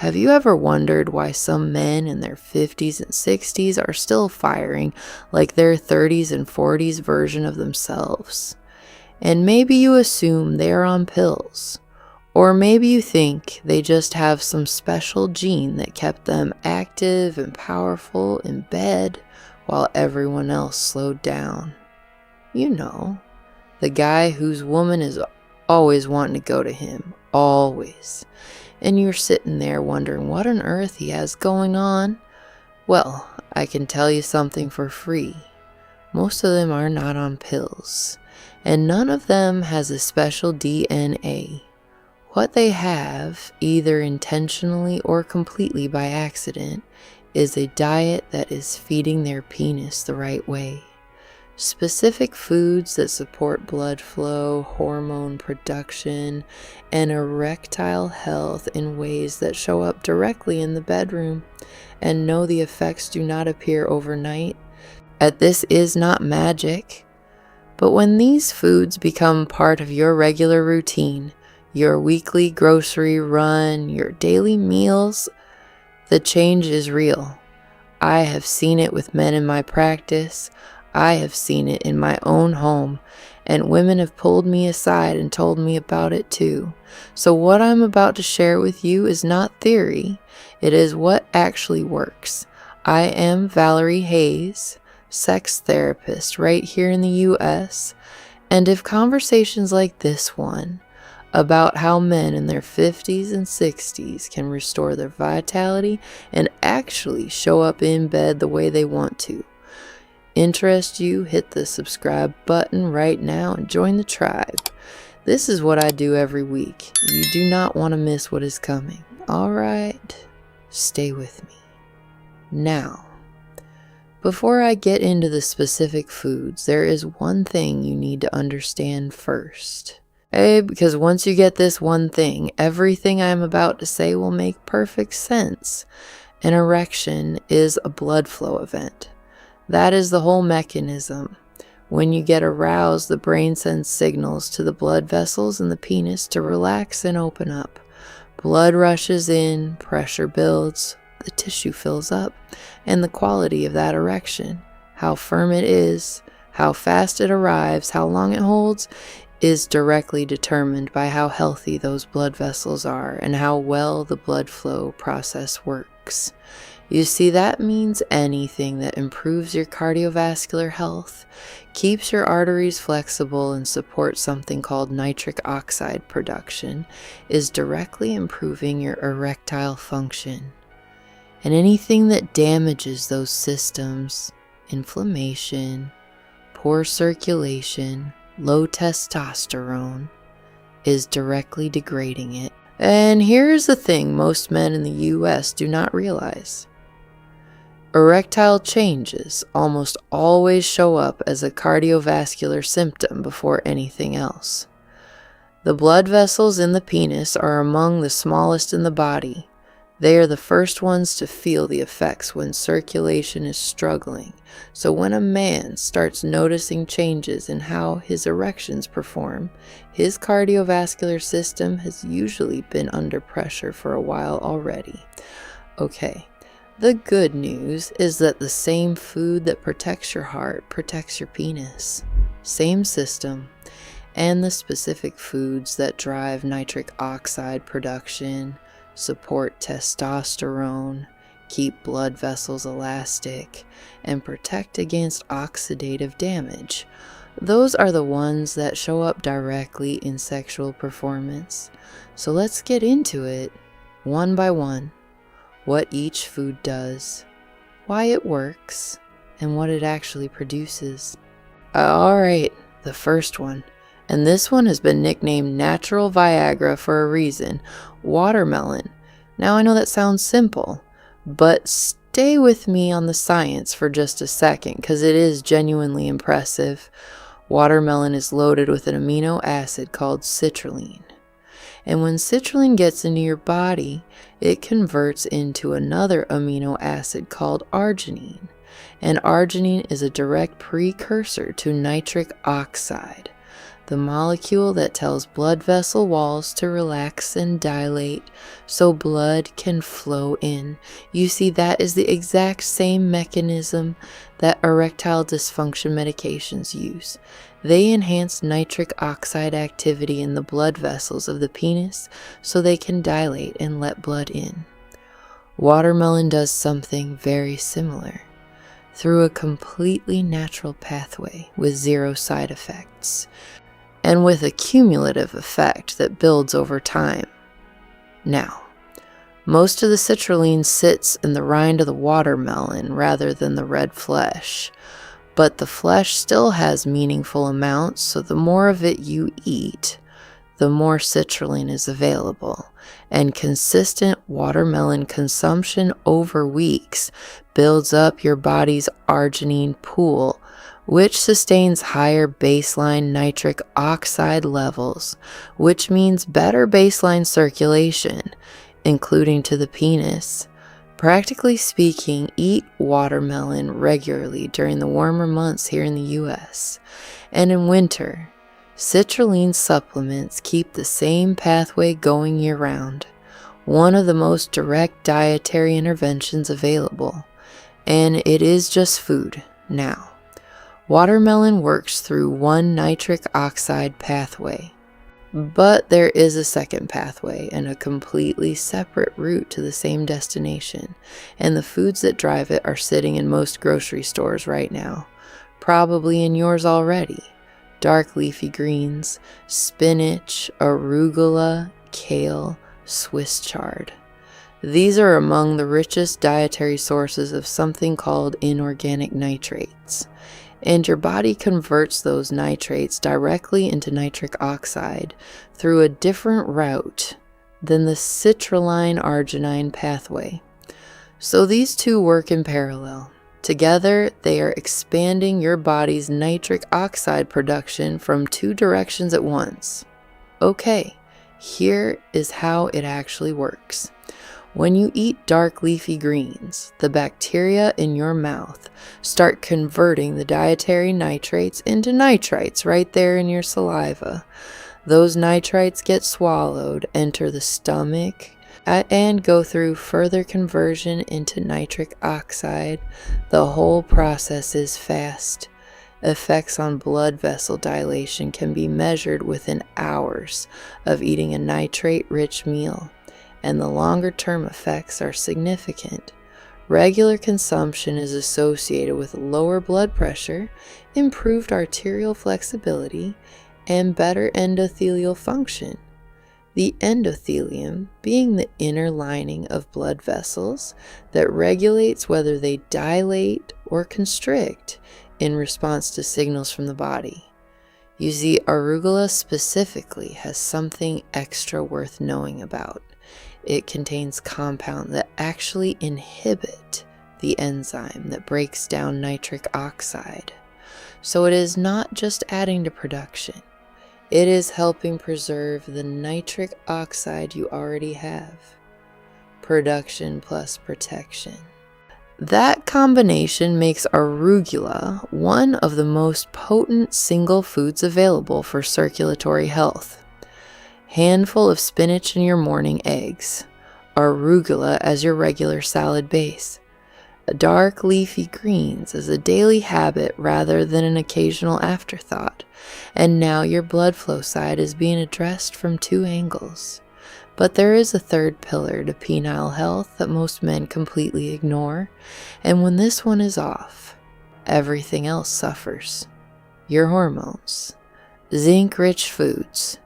Have you ever wondered why some men in their 50s and 60s are still firing like their 30s and 40s version of themselves? And maybe you assume they are on pills. Or maybe you think they just have some special gene that kept them active and powerful in bed while everyone else slowed down. You know, the guy whose woman is always wanting to go to him, always. And you're sitting there wondering what on earth he has going on. Well, I can tell you something for free. Most of them are not on pills, and none of them has a special DNA. What they have, either intentionally or completely by accident, is a diet that is feeding their penis the right way. Specific foods that support blood flow, hormone production, and erectile health in ways that show up directly in the bedroom. And no, the effects do not appear overnight. This is not magic. But when these foods become part of your regular routine, your weekly grocery run, your daily meals, the change is real. I have seen it with men in my practice. I have seen it in my own home, and women have pulled me aside and told me about it too. So what I'm about to share with you is not theory. It is what actually works. I am Valerie Hayes, sex therapist right here in the US, and if conversations like this one about how men in their 50s and 60s can restore their vitality and actually show up in bed the way they want to interest you, hit the subscribe button right now and join the tribe. This is what I do every week. You do not want to miss what is coming. Alright, stay with me. Now, before I get into the specific foods, there is one thing you need to understand first. Because once you get this one thing, everything I'm about to say will make perfect sense. An erection is a blood flow event. That is the whole mechanism. When you get aroused, the brain sends signals to the blood vessels in the penis to relax and open up. Blood rushes in, pressure builds, the tissue fills up, and the quality of that erection, how firm it is, how fast it arrives, how long it holds, is directly determined by how healthy those blood vessels are and how well the blood flow process works. You see, that means anything that improves your cardiovascular health, keeps your arteries flexible, and supports something called nitric oxide production is directly improving your erectile function. And anything that damages those systems, inflammation, poor circulation, low testosterone, is directly degrading it. And here's the thing most men in the US do not realize. Erectile changes almost always show up as a cardiovascular symptom before anything else. The blood vessels in the penis are among the smallest in the body. They are the first ones to feel the effects when circulation is struggling. So when a man starts noticing changes in how his erections perform, his cardiovascular system has usually been under pressure for a while already. Okay, the good news is that the same food that protects your heart protects your penis. Same system. And the specific foods that drive nitric oxide production, support testosterone, keep blood vessels elastic, and protect against oxidative damage. Those are the ones that show up directly in sexual performance. So let's get into it, one by one, what each food does, why it works, and what it actually produces. Alright, the first one. And this one has been nicknamed natural Viagra for a reason. Watermelon. Now I know that sounds simple, but stay with me on the science for just a second because it is genuinely impressive. Watermelon is loaded with an amino acid called citrulline. And when citrulline gets into your body, it converts into another amino acid called arginine. And arginine is a direct precursor to nitric oxide. the molecule that tells blood vessel walls to relax and dilate so blood can flow in. You see, that is the exact same mechanism that erectile dysfunction medications use. They enhance nitric oxide activity in the blood vessels of the penis so they can dilate and let blood in. Watermelon does something very similar through a completely natural pathway with zero side effects, and with a cumulative effect that builds over time. Now, most of the citrulline sits in the rind of the watermelon rather than the red flesh, but the flesh still has meaningful amounts, so the more of it you eat, the more citrulline is available, and consistent watermelon consumption over weeks builds up your body's arginine pool, which sustains higher baseline nitric oxide levels, which means better baseline circulation, including to the penis. Practically speaking, eat watermelon regularly during the warmer months here in the US, and in winter, citrulline supplements keep the same pathway going year-round, one of the most direct dietary interventions available, and it is just food. Now, watermelon works through one nitric oxide pathway, but there is a second pathway and a completely separate route to the same destination, and the foods that drive it are sitting in most grocery stores right now, probably in yours already. Dark leafy greens, spinach, arugula, kale, Swiss chard. These are among the richest dietary sources of something called inorganic nitrates, and your body converts those nitrates directly into nitric oxide through a different route than the citrulline-arginine pathway. So these two work in parallel. Together, they are expanding your body's nitric oxide production from two directions at once. Okay, here is how it actually works. When you eat dark leafy greens, the bacteria in your mouth start converting the dietary nitrates into nitrites right there in your saliva. Those nitrites get swallowed, enter the stomach, and go through further conversion into nitric oxide. The whole process is fast. Effects on blood vessel dilation can be measured within hours of eating a nitrate-rich meal, and the longer-term effects are significant. Regular consumption is associated with lower blood pressure, improved arterial flexibility, and better endothelial function. The endothelium being the inner lining of blood vessels that regulates whether they dilate or constrict in response to signals from the body. You see, arugula specifically has something extra worth knowing about. It contains compounds that actually inhibit the enzyme that breaks down nitric oxide. So it is not just adding to production. It is helping preserve the nitric oxide you already have. Production plus protection. That combination makes arugula one of the most potent single foods available for circulatory health. Handful of spinach in your morning eggs. Arugula as your regular salad base. Dark leafy greens as a daily habit rather than an occasional afterthought. And now your blood flow side is being addressed from two angles. But there is a third pillar to penile health that most men completely ignore, and when this one is off, everything else suffers. Your hormones. Zinc-rich foods.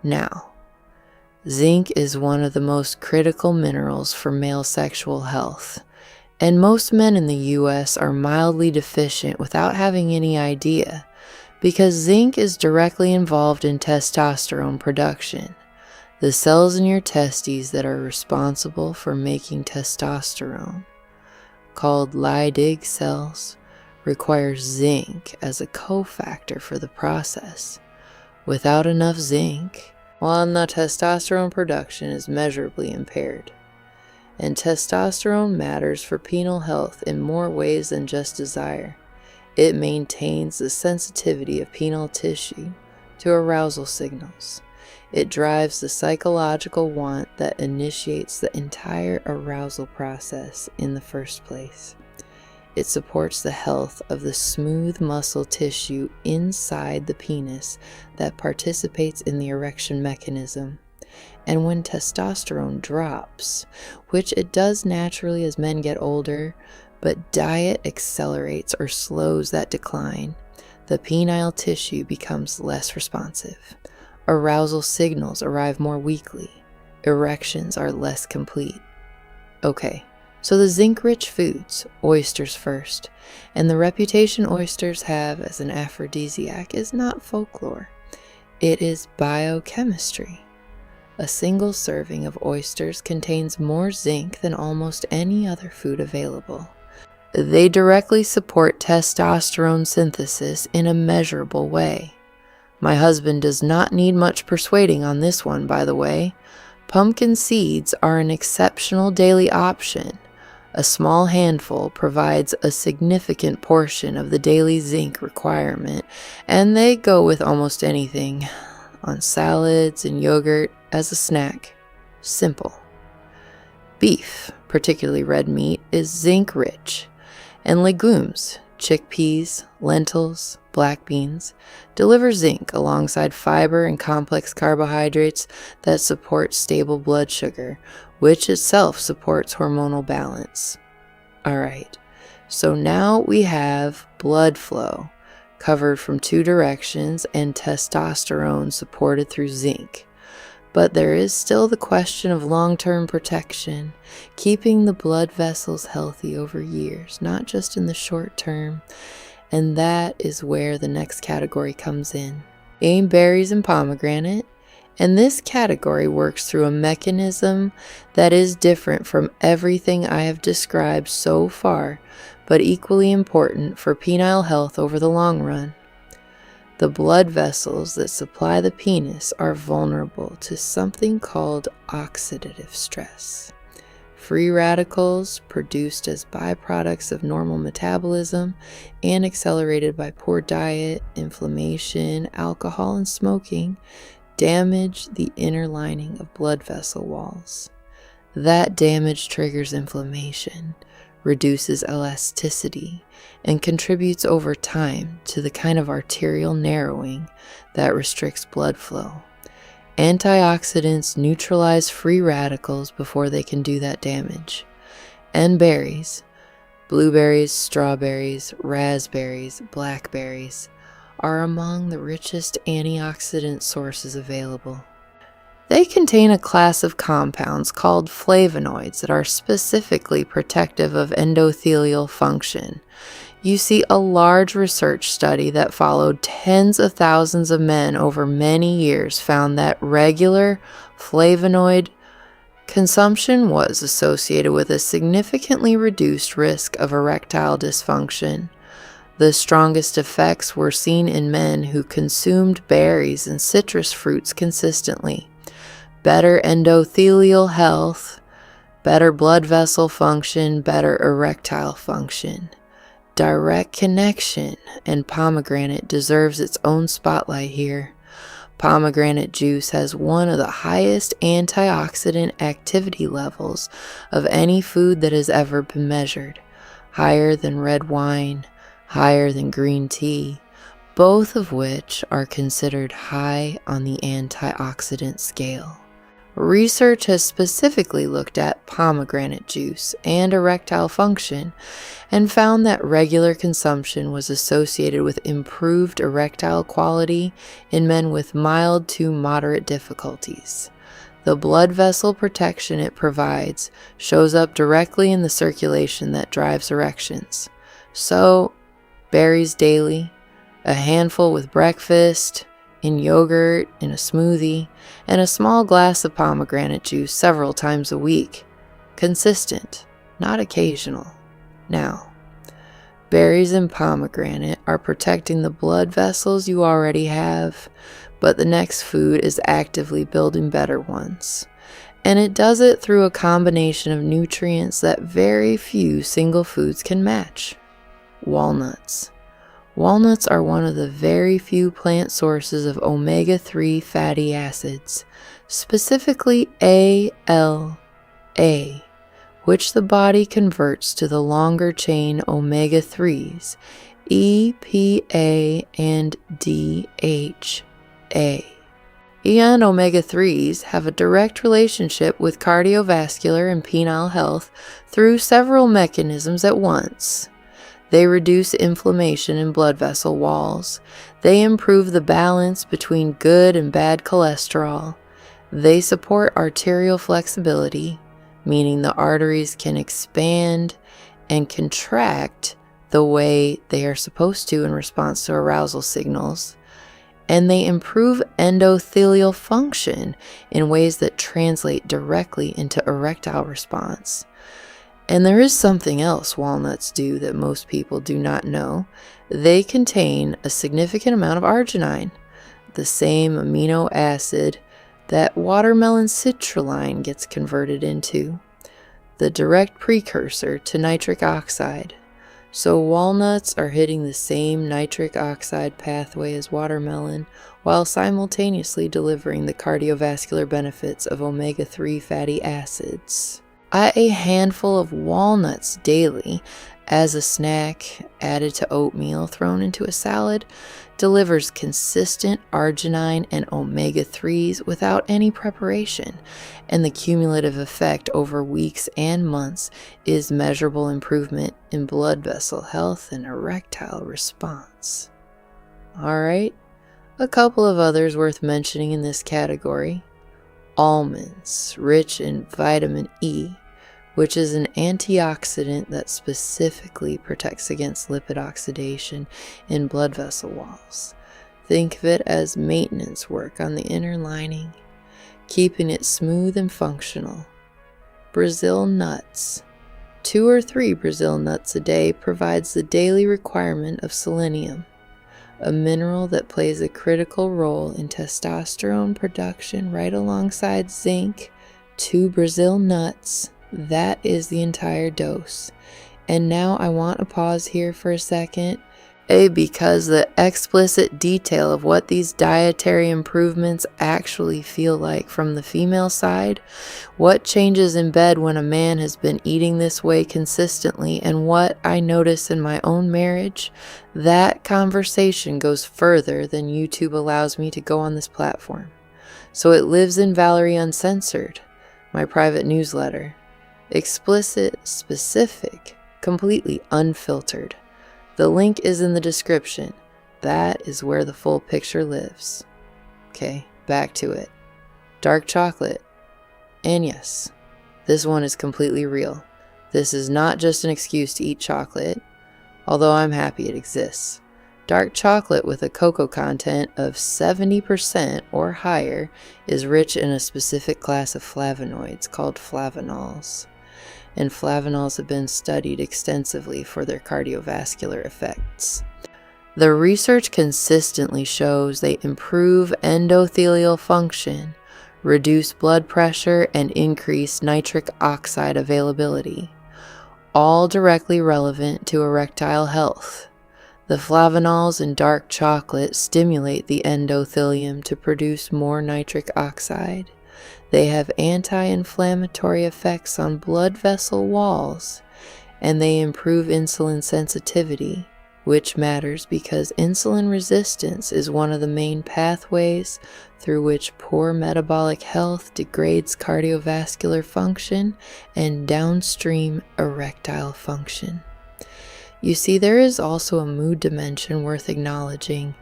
Now, zinc is one of the most critical minerals for male sexual health, and most men in the US are mildly deficient without having any idea, because zinc is directly involved in testosterone production. The cells in your testes that are responsible for making testosterone, called Leydig cells, require zinc as a cofactor for the process. Without enough zinc, the testosterone production is measurably impaired. And testosterone matters for penile health in more ways than just desire. It maintains the sensitivity of penile tissue to arousal signals. It drives the psychological want that initiates the entire arousal process in the first place. It supports the health of the smooth muscle tissue inside the penis that participates in the erection mechanism. And when testosterone drops, which it does naturally as men get older, but diet accelerates or slows that decline, the penile tissue becomes less responsive. Arousal signals arrive more weakly. Erections are less complete. Okay, so the zinc-rich foods, oysters first, and the reputation oysters have as an aphrodisiac is not folklore. It is biochemistry. A single serving of oysters contains more zinc than almost any other food available. They directly support testosterone synthesis in a measurable way. My husband does not need much persuading on this one, by the way. Pumpkin seeds are an exceptional daily option. A small handful provides a significant portion of the daily zinc requirement, and they go with almost anything, on salads and yogurt as a snack. Simple. Beef, particularly red meat, is zinc-rich, and legumes, chickpeas, lentils, black beans, deliver zinc alongside fiber and complex carbohydrates that support stable blood sugar, which itself supports hormonal balance. Alright, so now we have blood flow, covered from two directions, and testosterone supported through zinc. But there is still the question of long-term protection, keeping the blood vessels healthy over years, not just in the short term. And that is where the next category comes in. Berries and pomegranate. And this category works through a mechanism that is different from everything I have described so far, but equally important for penile health over the long run. The blood vessels that supply the penis are vulnerable to something called oxidative stress. Free radicals, produced as byproducts of normal metabolism and accelerated by poor diet, inflammation, alcohol, and smoking, damage the inner lining of blood vessel walls. That damage triggers inflammation, reduces elasticity, and contributes over time to the kind of arterial narrowing that restricts blood flow. Antioxidants neutralize free radicals before they can do that damage. And berries, blueberries, strawberries, raspberries, blackberries, are among the richest antioxidant sources available. They contain a class of compounds called flavonoids that are specifically protective of endothelial function. You see, a large research study that followed tens of thousands of men over many years found that regular flavonoid consumption was associated with a significantly reduced risk of erectile dysfunction. The strongest effects were seen in men who consumed berries and citrus fruits consistently. Better endothelial health, better blood vessel function, better erectile function. Direct connection, and pomegranate deserves its own spotlight here. Pomegranate juice has one of the highest antioxidant activity levels of any food that has ever been measured, higher than red wine, higher than green tea, both of which are considered high on the antioxidant scale. Research has specifically looked at pomegranate juice and erectile function and found that regular consumption was associated with improved erectile quality in men with mild to moderate difficulties. The blood vessel protection it provides shows up directly in the circulation that drives erections. So, berries daily, a handful with breakfast, in yogurt, in a smoothie, and a small glass of pomegranate juice several times a week. Consistent, not occasional. Now, berries and pomegranate are protecting the blood vessels you already have, but the next food is actively building better ones. And it does it through a combination of nutrients that very few single foods can match. Walnuts. Walnuts are one of the very few plant sources of omega-3 fatty acids, specifically ALA, which the body converts to the longer chain omega-3s, EPA and DHA. And omega-3s have a direct relationship with cardiovascular and penile health through several mechanisms at once. They reduce inflammation in blood vessel walls. They improve the balance between good and bad cholesterol. They support arterial flexibility, meaning the arteries can expand and contract the way they are supposed to in response to arousal signals. And they improve endothelial function in ways that translate directly into erectile response. And there is something else walnuts do that most people do not know. They contain a significant amount of arginine, the same amino acid that watermelon citrulline gets converted into, the direct precursor to nitric oxide. So walnuts are hitting the same nitric oxide pathway as watermelon, while simultaneously delivering the cardiovascular benefits of omega-3 fatty acids. I ate a handful of walnuts daily as a snack, added to oatmeal, thrown into a salad, delivers consistent arginine and omega-3s without any preparation, and the cumulative effect over weeks and months is measurable improvement in blood vessel health and erectile response. Alright, a couple of others worth mentioning in this category. Almonds, rich in vitamin E, which is an antioxidant that specifically protects against lipid oxidation in blood vessel walls. Think of it as maintenance work on the inner lining, keeping it smooth and functional. Brazil nuts. 2 or 3 Brazil nuts a day provides the daily requirement of selenium, a mineral that plays a critical role in testosterone production right alongside zinc. 2 Brazil nuts. That is the entire dose. And now I want to pause here for a second, because the explicit detail of what these dietary improvements actually feel like from the female side, what changes in bed when a man has been eating this way consistently, and what I notice in my own marriage, that conversation goes further than YouTube allows me to go on this platform. So it lives in Valerie Uncensored, my private newsletter. Explicit, specific, completely unfiltered. The link is in the description. That is where the full picture lives. Okay, back to it. Dark chocolate. And yes, this one is completely real. This is not just an excuse to eat chocolate, although I'm happy it exists. Dark chocolate with a cocoa content of 70% or higher is rich in a specific class of flavonoids called flavanols. And flavanols have been studied extensively for their cardiovascular effects. The research consistently shows they improve endothelial function, reduce blood pressure, and increase nitric oxide availability, all directly relevant to erectile health. The flavanols in dark chocolate stimulate the endothelium to produce more nitric oxide. They have anti-inflammatory effects on blood vessel walls, and they improve insulin sensitivity, which matters because insulin resistance is one of the main pathways through which poor metabolic health degrades cardiovascular function and downstream erectile function. You see, there is also a mood dimension worth acknowledging.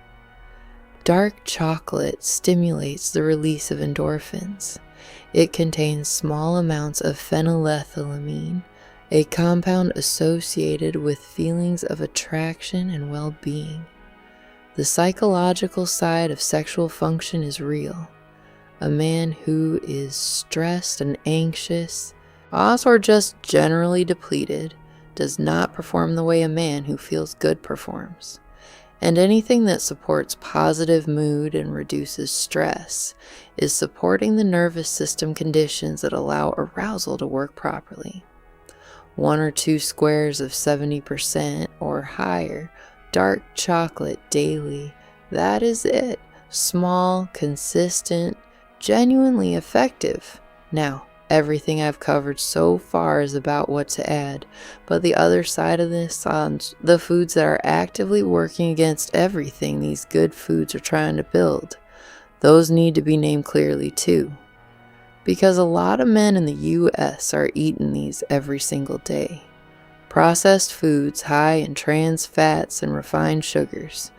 Dark chocolate stimulates the release of endorphins. It contains small amounts of phenylethylamine, a compound associated with feelings of attraction and well-being. The psychological side of sexual function is real. A man who is stressed and anxious, or just generally depleted, does not perform the way a man who feels good performs. And anything that supports positive mood and reduces stress is supporting the nervous system conditions that allow arousal to work properly. 1 or 2 squares of 70% or higher dark chocolate daily. That is it. Small, consistent, genuinely effective. Now, everything I've covered so far is about what to add, but the other side of this on the foods that are actively working against everything these good foods are trying to build. Those need to be named clearly too. Because a lot of men in the US are eating these every single day. Processed foods high in trans fats and refined sugars.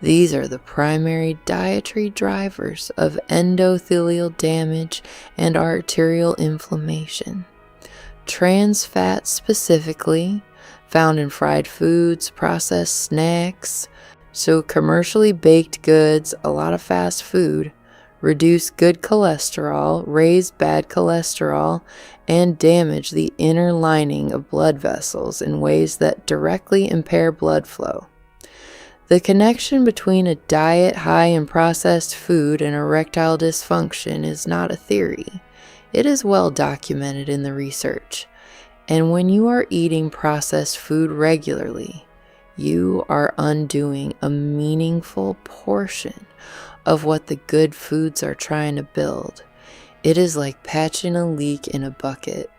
These are the primary dietary drivers of endothelial damage and arterial inflammation. Trans fats specifically, found in fried foods, processed snacks, so commercially baked goods, a lot of fast food, reduce good cholesterol, raise bad cholesterol, and damage the inner lining of blood vessels in ways that directly impair blood flow. The connection between a diet high in processed food and erectile dysfunction is not a theory. It is well documented in the research. And when you are eating processed food regularly, you are undoing a meaningful portion of what the good foods are trying to build. It is like patching a leak in a bucket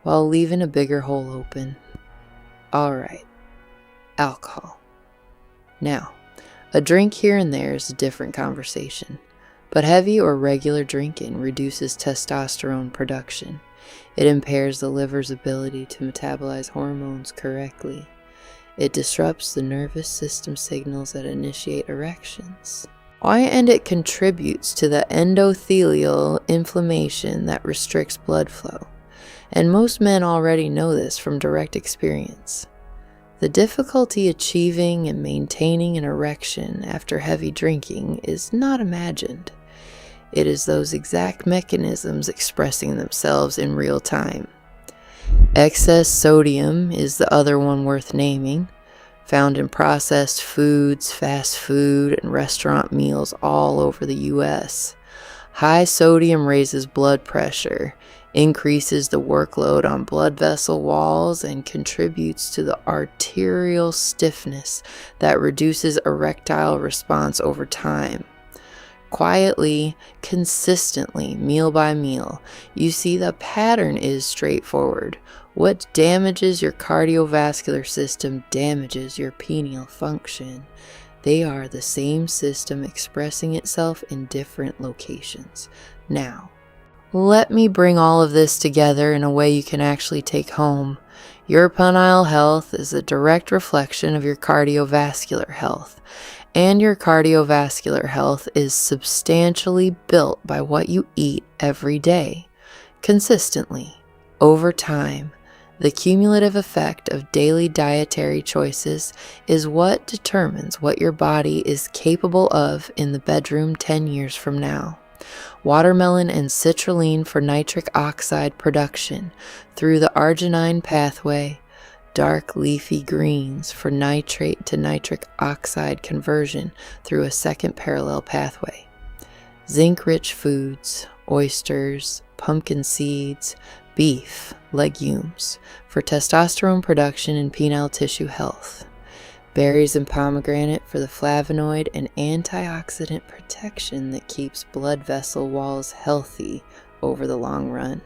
while leaving a bigger hole open. Alright, alcohol. Now, a drink here and there is a different conversation, but heavy or regular drinking reduces testosterone production. It impairs the liver's ability to metabolize hormones correctly. It disrupts the nervous system signals that initiate erections. And it contributes to the endothelial inflammation that restricts blood flow. And most men already know this from direct experience. The difficulty achieving and maintaining an erection after heavy drinking is not imagined. It is those exact mechanisms expressing themselves in real time. Excess sodium is the other one worth naming, found in processed foods, fast food, and restaurant meals all over the US. High sodium raises blood pressure, increases the workload on blood vessel walls, and contributes to the arterial stiffness that reduces erectile response over time. Quietly, consistently, meal by meal, you see the pattern is straightforward. What damages your cardiovascular system damages your pineal function. They are the same system expressing itself in different locations. Now, let me bring all of this together in a way you can actually take home. Your pineal health is a direct reflection of your cardiovascular health, and your cardiovascular health is substantially built by what you eat every day, consistently, over time. The cumulative effect of daily dietary choices is what determines what your body is capable of in the bedroom 10 years from now. Watermelon and citrulline for nitric oxide production through the arginine pathway, dark leafy greens for nitrate to nitric oxide conversion through a second parallel pathway. Zinc-rich foods, oysters, pumpkin seeds, beef, legumes for testosterone production and penile tissue health. Berries and pomegranate for the flavonoid and antioxidant protection that keeps blood vessel walls healthy over the long run.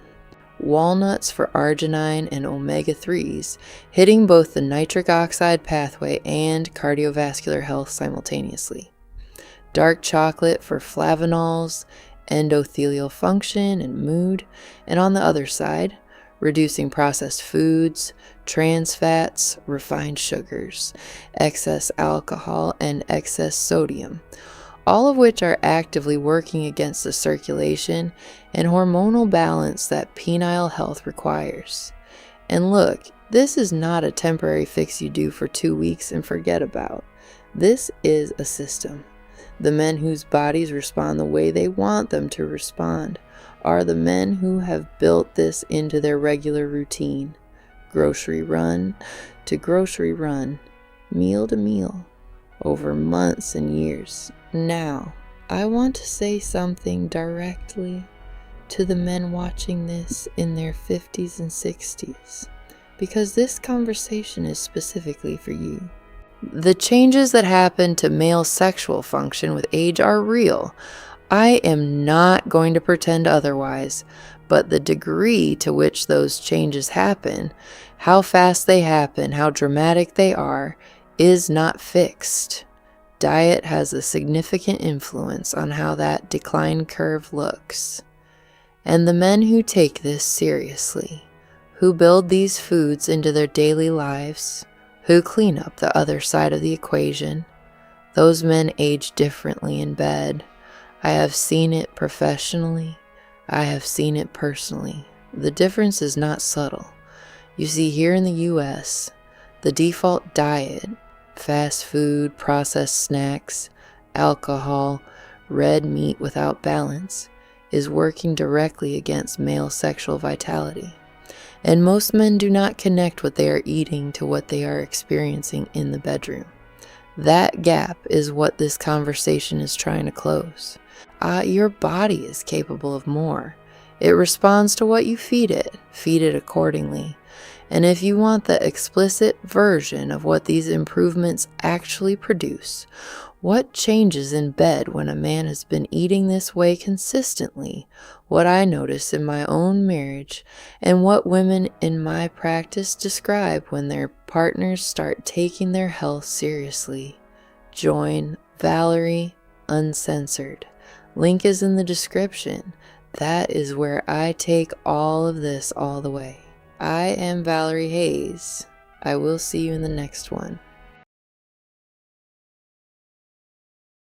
Walnuts for arginine and omega-3s, hitting both the nitric oxide pathway and cardiovascular health simultaneously. Dark chocolate for flavonols, endothelial function and mood, and on the other side, reducing processed foods, trans fats, refined sugars, excess alcohol, and excess sodium, all of which are actively working against the circulation and hormonal balance that penile health requires. And look, this is not a temporary fix you do for 2 weeks and forget about. This is a system. The men whose bodies respond the way they want them to respond are the men who have built this into their regular routine. Grocery run to grocery run, meal to meal, over months and years. Now, I want to say something directly to the men watching this in their 50s and 60s, because this conversation is specifically for you. The changes that happen to male sexual function with age are real. I am not going to pretend otherwise, but the degree to which those changes happen, how fast they happen, how dramatic they are, is not fixed. Diet has a significant influence on how that decline curve looks. And the men who take this seriously, who build these foods into their daily lives, who clean up the other side of the equation, those men age differently in bed. I have seen it professionally. I have seen it personally. The difference is not subtle. You see, here in the US, the default diet, fast food, processed snacks, alcohol, red meat without balance, is working directly against male sexual vitality. And most men do not connect what they are eating to what they are experiencing in the bedroom. That gap is what this conversation is trying to close. Your body is capable of more. It responds to what you feed it accordingly. And if you want the explicit version of what these improvements actually produce, what changes in bed when a man has been eating this way consistently, what I notice in my own marriage, and what women in my practice describe when their partners start taking their health seriously. Join Valerie Uncensored. Link is in the description. That is where I take all of this all the way. I am Valerie Hayes. I will see you in the next one.